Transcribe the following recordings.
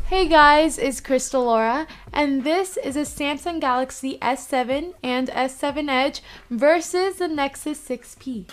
Hey guys, it's Crystal Laura, and this is a Samsung Galaxy S7 and S7 Edge versus the Nexus 6P.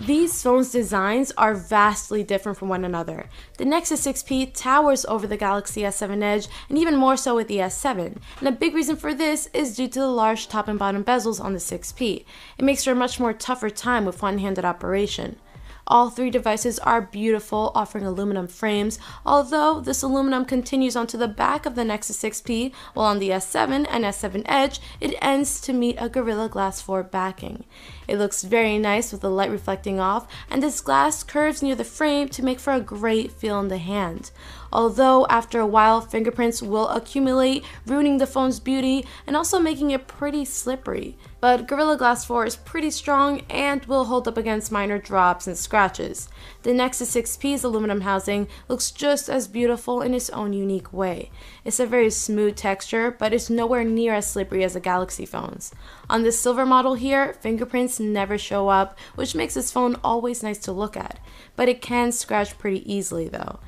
These phones' designs are vastly different from one another. The Nexus 6P towers over the Galaxy S7 Edge, and even more so with the S7. And a big reason for this is due to the large top and bottom bezels on the 6P. It makes for a much more tougher time with one-handed operation. All three devices are beautiful, offering aluminum frames, although this aluminum continues onto the back of the Nexus 6P, while on the S7 and S7 Edge, it ends to meet a Gorilla Glass 4 backing. It looks very nice with the light reflecting off, and this glass curves near the frame to make for a great feel in the hand. Although after a while, fingerprints will accumulate, ruining the phone's beauty and also making it pretty slippery. But Gorilla Glass 4 is pretty strong and will hold up against minor drops and scratches. The Nexus 6P's aluminum housing looks just as beautiful in its own unique way. It's a very smooth texture, but it's nowhere near as slippery as the Galaxy phones. On this silver model here, fingerprints never show up, which makes this phone always nice to look at. But it can scratch pretty easily though.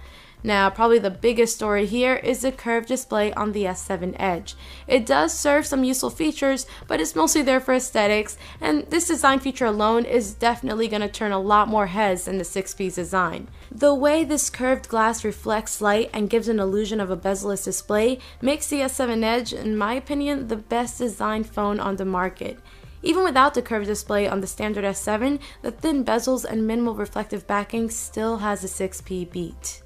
Now, probably the biggest story here is the curved display on the S7 Edge. It does serve some useful features, but it's mostly there for aesthetics, and this design feature alone is definitely going to turn a lot more heads than the 6P's design. The way this curved glass reflects light and gives an illusion of a bezel-less display makes the S7 Edge, in my opinion, the best designed phone on the market. Even without the curved display on the standard S7, the thin bezels and minimal reflective backing still has the 6P beat.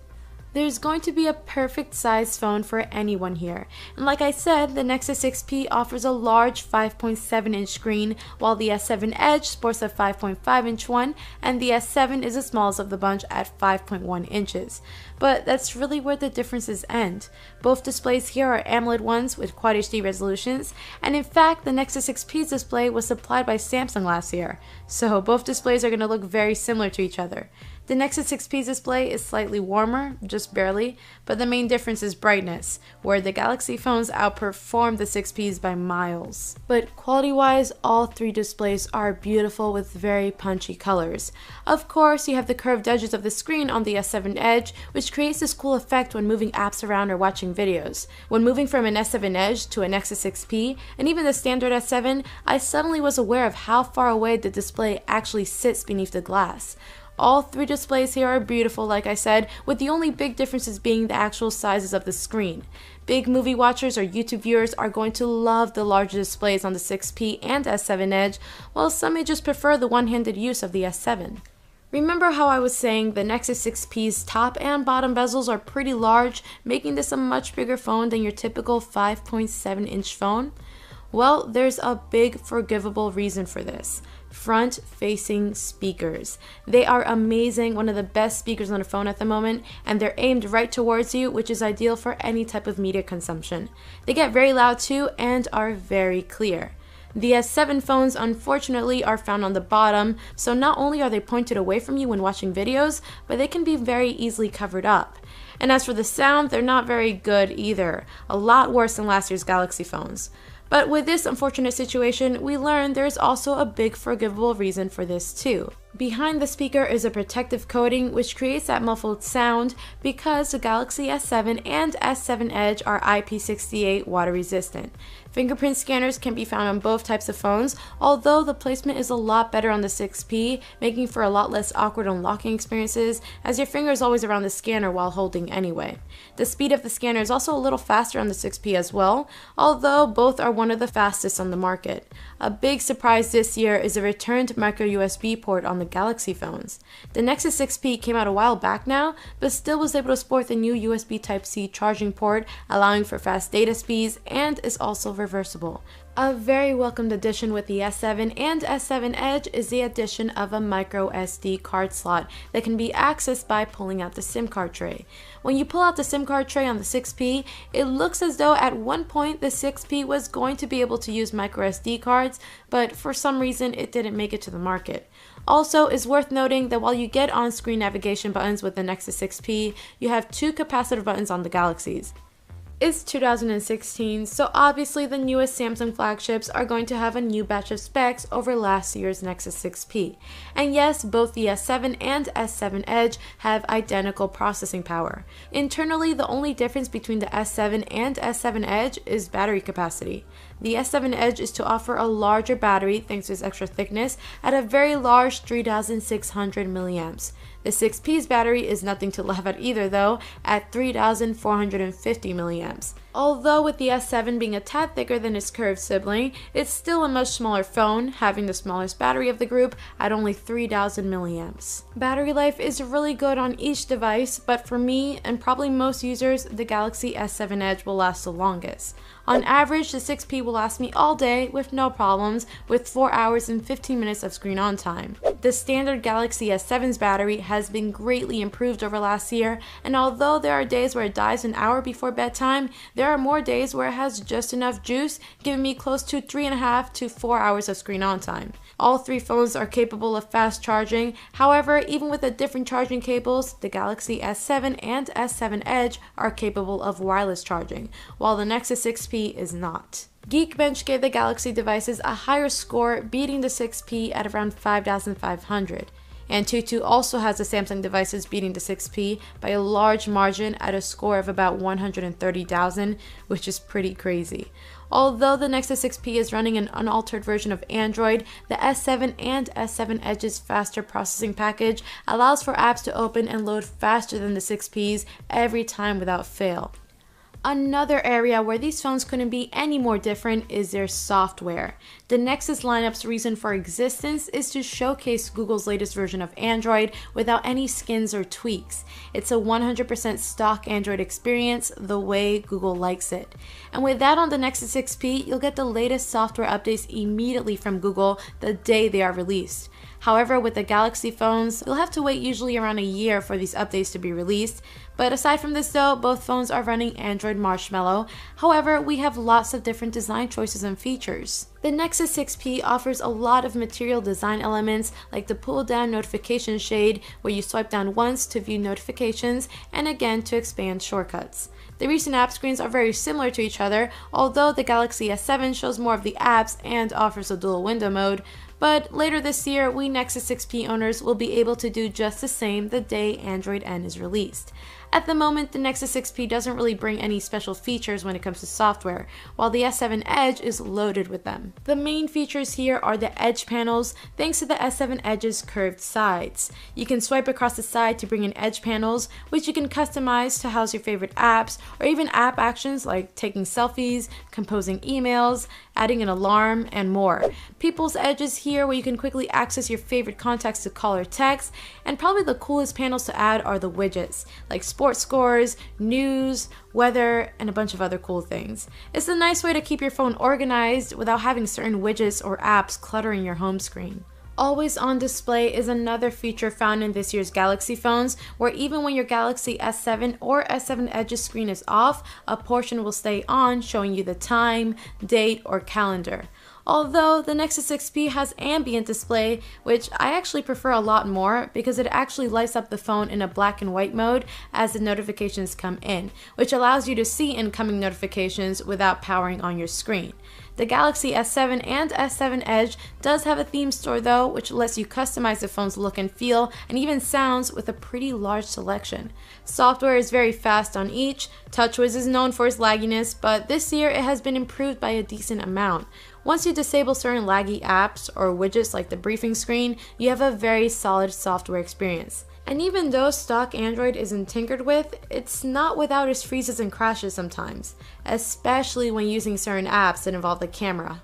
There's going to be a perfect size phone for anyone here, and like I said, the Nexus 6P offers a large 5.7-inch screen, while the S7 Edge sports a 5.5-inch one, and the S7 is the smallest of the bunch at 5.1 inches. But that's really where the differences end. Both displays here are AMOLED ones with Quad HD resolutions, and in fact, the Nexus 6P's display was supplied by Samsung last year, so both displays are going to look very similar to each other. The Nexus 6P's display is slightly warmer, just barely, but the main difference is brightness, where the Galaxy phones outperform the 6P's by miles. But quality-wise, all three displays are beautiful with very punchy colors. Of course, you have the curved edges of the screen on the S7 Edge, which creates this cool effect when moving apps around or watching videos. When moving from an S7 Edge to a Nexus 6P, and even the standard S7, I suddenly was aware of how far away the display actually sits beneath the glass. All three displays here are beautiful, like I said, with the only big differences being the actual sizes of the screen. Big movie watchers or YouTube viewers are going to love the larger displays on the 6P and S7 Edge, while some may just prefer the one-handed use of the S7. Remember how I was saying the Nexus 6P's top and bottom bezels are pretty large, making this a much bigger phone than your typical 5.7-inch phone? Well, there's a big forgivable reason for this. Front-facing speakers. They are amazing, one of the best speakers on a phone at the moment, and they're aimed right towards you, which is ideal for any type of media consumption. They get very loud too and are very clear. The S7 phones unfortunately are found on the bottom, so not only are they pointed away from you when watching videos, but they can be very easily covered up. And as for the sound, they're not very good either, a lot worse than last year's Galaxy phones. But with this unfortunate situation, we learn there's also a big forgivable reason for this too. Behind the speaker is a protective coating which creates that muffled sound because the Galaxy S7 and S7 Edge are IP68 water resistant. Fingerprint scanners can be found on both types of phones, although the placement is a lot better on the 6P, making for a lot less awkward unlocking experiences as your finger is always around the scanner while holding anyway. The speed of the scanner is also a little faster on the 6P as well, although both are one of the fastest on the market. A big surprise this year is the returned micro USB port on the Galaxy phones. The Nexus 6P came out a while back now, but still was able to sport the new USB Type-C charging port, allowing for fast data speeds, and is also reversible. A very welcomed addition with the S7 and S7 Edge is the addition of a micro SD card slot that can be accessed by pulling out the SIM card tray. When you pull out the SIM card tray on the 6P, it looks as though at one point the 6P was going to be able to use micro SD cards, but for some reason it didn't make it to the market. Also, it's worth noting that while you get on-screen navigation buttons with the Nexus 6P, you have two capacitive buttons on the Galaxies. It's 2016, so obviously the newest Samsung flagships are going to have a new batch of specs over last year's Nexus 6P. And yes, both the S7 and S7 Edge have identical processing power. Internally, the only difference between the S7 and S7 Edge is battery capacity. The S7 Edge is to offer a larger battery thanks to its extra thickness at a very large 3,600 milliamps. The 6P's battery is nothing to laugh at either though, at 3,450 milliamps. Although with the S7 being a tad thicker than its curved sibling, it's still a much smaller phone, having the smallest battery of the group at only 3,000 milliamps. Battery life is really good on each device, but for me, and probably most users, the Galaxy S7 Edge will last the longest. On average, the 6P will last me all day with no problems, with 4 hours and 15 minutes of screen on time. The standard Galaxy S7's battery has been greatly improved over last year, and although there are days where it dies an hour before bedtime, there are more days where it has just enough juice, giving me close to 3.5 to 4 hours of screen on time. All three phones are capable of fast charging. However, even with the different charging cables, the Galaxy S7 and S7 Edge are capable of wireless charging, while the Nexus 6P is not. Geekbench gave the Galaxy devices a higher score, beating the 6P at around 5,500. AnTuTu also has the Samsung devices beating the 6P by a large margin at a score of about 130,000, which is pretty crazy. Although the Nexus 6P is running an unaltered version of Android, the S7 and S7 Edge's faster processing package allows for apps to open and load faster than the 6P's every time without fail. Another area where these phones couldn't be any more different is their software. The Nexus lineup's reason for existence is to showcase Google's latest version of Android without any skins or tweaks. It's a 100% stock Android experience the way Google likes it. And with that on the Nexus 6P, you'll get the latest software updates immediately from Google the day they are released. However, with the Galaxy phones, you'll have to wait usually around a year for these updates to be released. But aside from this though, both phones are running Android Marshmallow. However, we have lots of different design choices and features. The Nexus 6P offers a lot of material design elements like the pull down notification shade where you swipe down once to view notifications and again to expand shortcuts. The recent app screens are very similar to each other, although the Galaxy S7 shows more of the apps and offers a dual window mode. But later this year, we Nexus 6P owners will be able to do just the same the day Android N is released. At the moment, the Nexus 6P doesn't really bring any special features when it comes to software, while the S7 Edge is loaded with them. The main features here are the edge panels, thanks to the S7 Edge's curved sides. You can swipe across the side to bring in edge panels, which you can customize to house your favorite apps, or even app actions like taking selfies, composing emails, adding an alarm, and more. People's Edge is here where you can quickly access your favorite contacts to call or text, and probably the coolest panels to add are the widgets, like sports scores, news, weather, and a bunch of other cool things. It's a nice way to keep your phone organized without having certain widgets or apps cluttering your home screen. Always on display is another feature found in this year's Galaxy phones, where even when your Galaxy S7 or S7 Edge's screen is off, a portion will stay on showing you the time, date, or calendar. Although the Nexus 6P has ambient display, which I actually prefer a lot more because it actually lights up the phone in a black and white mode as the notifications come in, which allows you to see incoming notifications without powering on your screen. The Galaxy S7 and S7 Edge does have a theme store though, which lets you customize the phone's look and feel and even sounds with a pretty large selection. Software is very fast on each. TouchWiz is known for its lagginess, but this year it has been improved by a decent amount. Once you disable certain laggy apps or widgets like the briefing screen, you have a very solid software experience. And even though stock Android isn't tinkered with, it's not without its freezes and crashes sometimes, especially when using certain apps that involve the camera.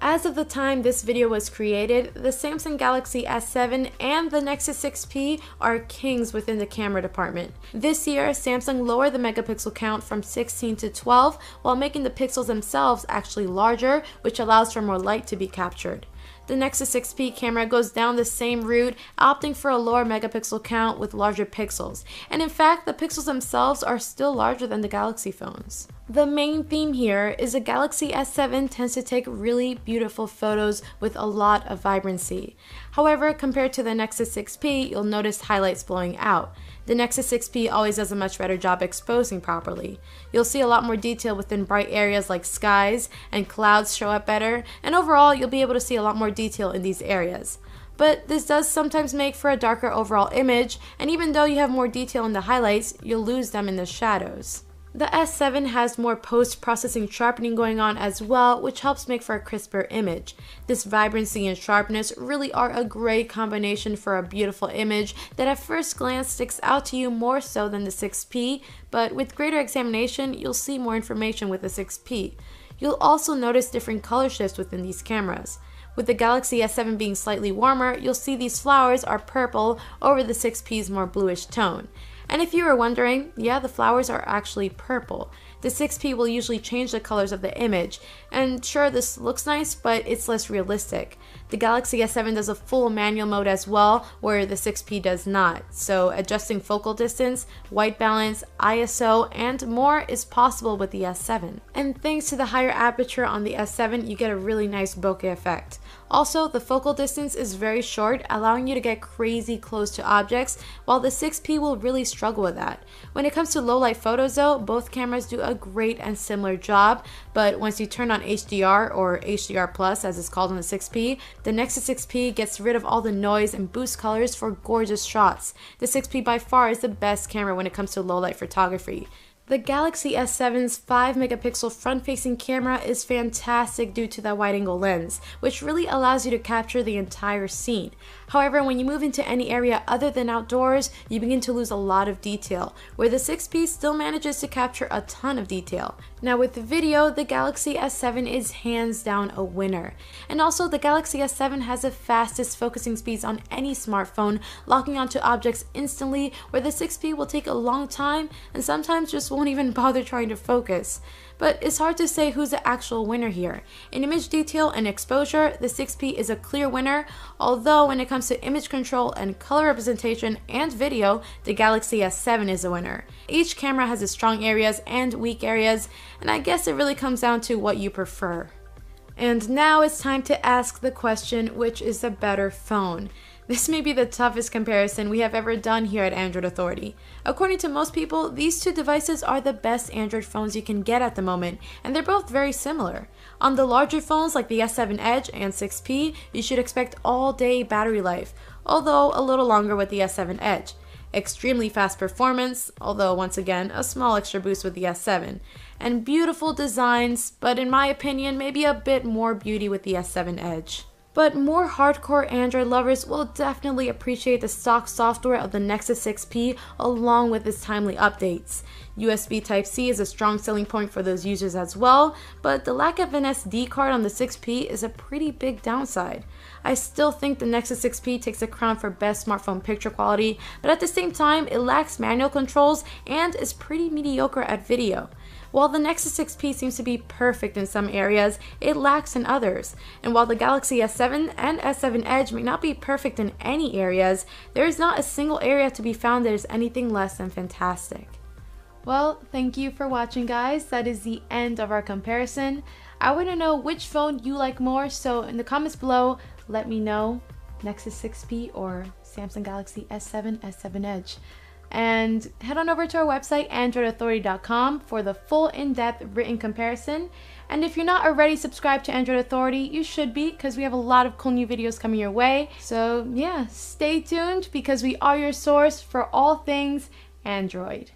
As of the time this video was created, the Samsung Galaxy S7 and the Nexus 6P are kings within the camera department. This year, Samsung lowered the megapixel count from 16 to 12 while making the pixels themselves actually larger, which allows for more light to be captured. The Nexus 6P camera goes down the same route, opting for a lower megapixel count with larger pixels, and in fact the pixels themselves are still larger than the Galaxy phones. The main theme here is the Galaxy S7 tends to take really beautiful photos with a lot of vibrancy. However, compared to the Nexus 6P, you'll notice highlights blowing out. The Nexus 6P always does a much better job exposing properly. You'll see a lot more detail within bright areas like skies, and clouds show up better, and overall you'll be able to see a lot more detail in these areas. But this does sometimes make for a darker overall image, and even though you have more detail in the highlights, you'll lose them in the shadows. The S7 has more post-processing sharpening going on as well, which helps make for a crisper image. This vibrancy and sharpness really are a great combination for a beautiful image that at first glance sticks out to you more so than the 6P, but with greater examination, you'll see more information with the 6P. You'll also notice different color shifts within these cameras. With the Galaxy S7 being slightly warmer, you'll see these flowers are purple over the 6P's more bluish tone. And if you were wondering, yeah, the flowers are actually purple. The 6P will usually change the colors of the image, and sure, this looks nice, but it's less realistic. The Galaxy S7 does a full manual mode as well, where the 6P does not, so adjusting focal distance, white balance, ISO, and more is possible with the S7. And thanks to the higher aperture on the S7, you get a really nice bokeh effect. Also, the focal distance is very short, allowing you to get crazy close to objects, while the 6P will really struggle with that. When it comes to low light photos though, both cameras do a great and similar job, but once you turn on HDR, or HDR Plus as it's called on the 6P, the Nexus 6P gets rid of all the noise and boosts colors for gorgeous shots. The 6P by far is the best camera when it comes to low light photography. The Galaxy S7's 5-megapixel front-facing camera is fantastic due to that wide-angle lens, which really allows you to capture the entire scene. However, when you move into any area other than outdoors, you begin to lose a lot of detail, where the 6P still manages to capture a ton of detail. Now with the video, the Galaxy S7 is hands down a winner. And also, the Galaxy S7 has the fastest focusing speeds on any smartphone, locking onto objects instantly, where the 6P will take a long time and sometimes just won't even bother trying to focus. But it's hard to say who's the actual winner here. In image detail and exposure, the 6P is a clear winner, although when it comes to image control and color representation and video, the Galaxy S7 is a winner. Each camera has its strong areas and weak areas, and I guess it really comes down to what you prefer. And now it's time to ask the question, which is the better phone? This may be the toughest comparison we have ever done here at Android Authority. According to most people, these two devices are the best Android phones you can get at the moment, and they're both very similar. On the larger phones like the S7 Edge and 6P, you should expect all-day battery life, although a little longer with the S7 Edge. Extremely fast performance, although once again, a small extra boost with the S7. And beautiful designs, but in my opinion, maybe a bit more beauty with the S7 Edge. But more hardcore Android lovers will definitely appreciate the stock software of the Nexus 6P along with its timely updates. USB Type-C is a strong selling point for those users as well, but the lack of an SD card on the 6P is a pretty big downside. I still think the Nexus 6P takes the crown for best smartphone picture quality, but at the same time, it lacks manual controls and is pretty mediocre at video. While the Nexus 6P seems to be perfect in some areas, it lacks in others. And while the Galaxy S7 and S7 Edge may not be perfect in any areas, there is not a single area to be found that is anything less than fantastic. Well, thank you for watching, guys. That is the end of our comparison. I want to know which phone you like more, so in the comments below, let me know, Nexus 6P or Samsung Galaxy S7, S7 Edge. And head on over to our website, androidauthority.com, for the full in-depth written comparison. And if you're not already subscribed to Android Authority, you should be, because we have a lot of cool new videos coming your way. So yeah, stay tuned, because we are your source for all things Android.